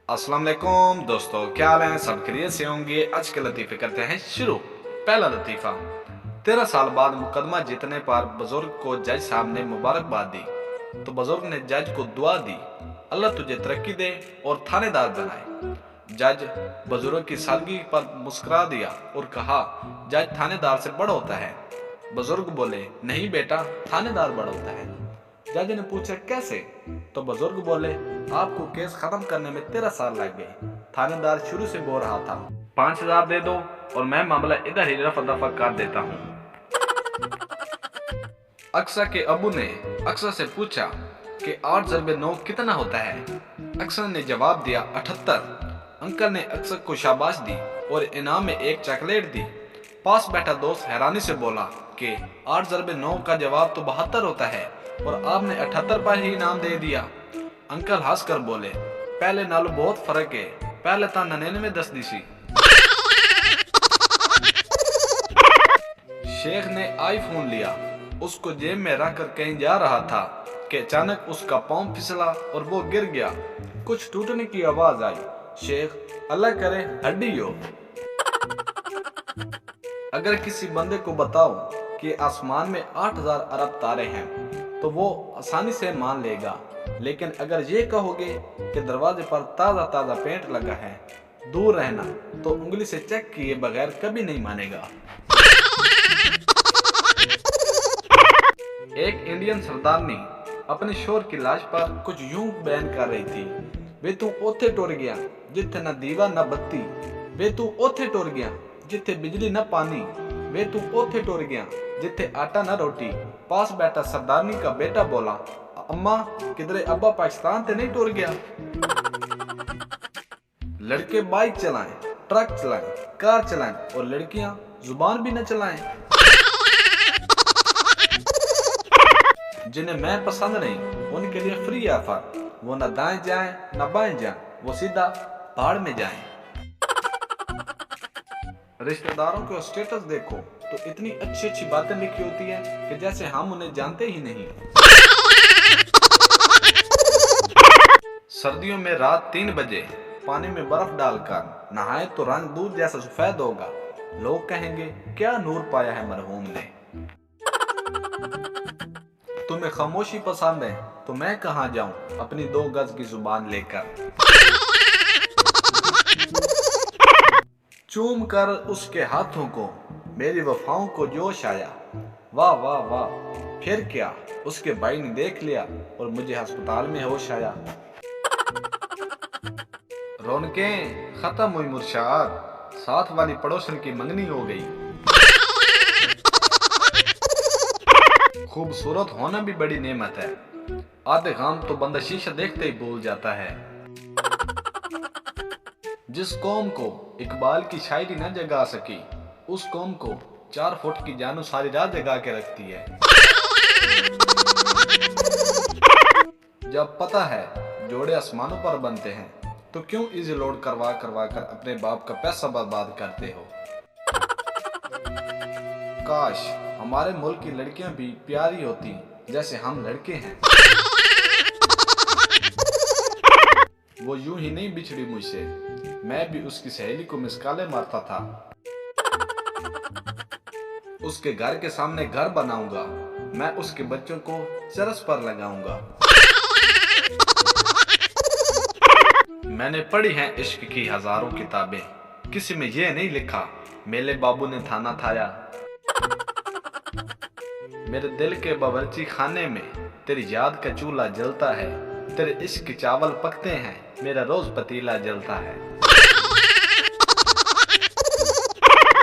अस्सलाम वालेकुम दोस्तों, क्या हाल है? सब खैरियत से होंगे। आज के लतीफ़े करते हैं शुरू। पहला लतीफ़ा। 13 साल बाद मुकदमा जीतने पर बुजुर्ग को जज साहब ने मुबारकबाद दी तो बुजुर्ग ने जज को दुआ दी, अल्लाह तुझे तरक्की दे और थानेदार बनाए। जज बुजुर्ग की सादगी पर मुस्कुरा दिया और कहा, जज थानेदार से बड़ा होता है। बुजुर्ग बोले, नहीं बेटा, थानेदार बड़ा होता है। जज ने पूछा, कैसे? तो बुजुर्ग बोले, आपको केस खत्म करने में 13 साल लग गए। थानेदार शुरू से बोल रहा था, 5,000 दे दो और मैं मामला इधर ही रफा दफा कर देता हूँ। अक्सा के अबू ने अक्सा से पूछा कि 8 ज़रबे 9 कितना होता है? अक्सा ने जवाब दिया, 78। अंकल ने अक्सा को शाबाश दी और इनाम में एक चॉकलेट दी। पास बैठा दोस्त हैरानी से बोला कि 8 ज़रबे 9 का जवाब तो 72 होता है और आपने 78 पर ही इनाम दे दिया। अंकल हंसकर बोले, पहले नालों बहुत फर्क है, पहले तो 99 दसदी सी। शेख ने आईफोन लिया, उसको जेब में रखकर कहीं जा रहा था कि अचानक उसका पांव फिसला और वो गिर गया। कुछ टूटने की आवाज आई। शेख, अल्लाह करे हड्डी हो। अगर किसी बंदे को बताओ कि आसमान में 8,000 अरब तारे हैं तो वो आसानी से मान लेगा, लेकिन अगर ये कहोगे कि दरवाजे पर ताज़ा ताज़ा पेंट लगा है, दूर रहना, तो उंगली से चेक किए बगैर कभी नहीं मानेगा। एक इंडियन सरदारनी अपने शोर की लाश पर कुछ यूं बयान कर रही थी, वे तू ओथे टुर गया जिथे न दीवा न बत्ती, वे तू ओथे टुर गया जिथे बिजली न पानी, वे तू ओथे टुर गया जिथे आटा न रोटी। पास बैठा सरदारनी का बेटा बोला, अम्मा किधरे अब्बा पाकिस्तान ते नहीं टुर गया? लड़के बाइक चलाएं, ट्रक चलाएं, कार चलाएं और लड़कियां जुबान भी न चलाएं। जिन्हें मैं पसंद नहीं उनके लिए फ्री ऑफर, वो न दाएं जाएं न बाएं जाएं, वो सीधा भाड़ में जाएं। रिश्तेदारों के स्टेटस देखो तो इतनी अच्छी अच्छी बातें लिखी होती है कि जैसे हम उन्हें जानते ही नहीं। सर्दियों में रात 3 बजे पानी में बर्फ डालकर नहाए तो रंग दूध जैसा सफेद होगा। लोग कहेंगे, क्या नूर पाया है मरहूम ने। तुम्हें खामोशी पसंद है तो मैं कहाँ जाऊं अपनी 2 गज की जुबान लेकर। चूम कर उसके हाथों को मेरी वफाओं को जोश आया। वाह वाह वाह, फिर क्या, उसके भाई ने देख लिया और मुझे अस्पताल में होश आया। रौनकें खत्म हुई मुर्शाद, साथ वाली पड़ोसन की मंगनी हो गई। खूबसूरत होना भी बड़ी नेमत है, आधे काम तो बंदा शीशा देखते ही भूल जाता है। जिस कौम को इकबाल की शायरी न जगा सकी, उस कौम को 4 फुट की जानू सारी रात जगा के रखती है। जब पता है जोड़े आसमानों पर बनते हैं तो क्यों इजी लोड करवा कर अपने बाप का पैसा बर्बाद करते हो। काश हमारे मुल्क की लड़कियां भी प्यारी होती जैसे हम लड़के हैं। वो यूं ही नहीं बिछड़ी मुझसे, मैं भी उसकी सहेली को मिसकाले मारता था। उसके घर के सामने घर बनाऊंगा, मैं उसके बच्चों को चरस पर लगाऊंगा। मैंने पढ़ी हैं इश्क की हजारों किताबें, किसी में ये नहीं लिखा मेले बाबू ने थाना थाया। मेरे दिल के बावर्ची खाने में तेरी याद का चूल्हा जलता है, तेरे इश्क के चावल पकते हैं, मेरा रोज पतीला जलता है।